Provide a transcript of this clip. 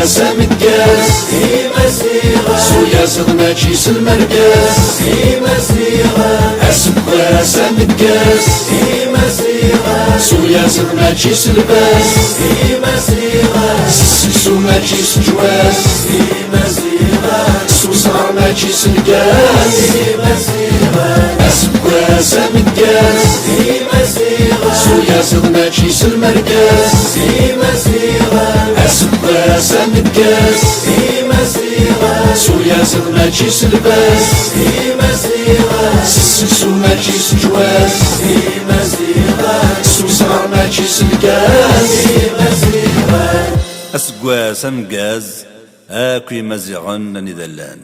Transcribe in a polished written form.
سامتكاس سويا زغماتي سلمركاس أسبقا سامتكاس سويا زغماتي سلباس سسو ماتي سجواس سوسرار ماتي سلكاس أسبقا سامتكاس سويا زغماتي سلمركاس أسبقا سامتكاس سويا زغماتي سلباس سسو ماتي سجواس سوسرار ماتي سلكاس أسقوا سمقاز آكي مزيغن ندلان.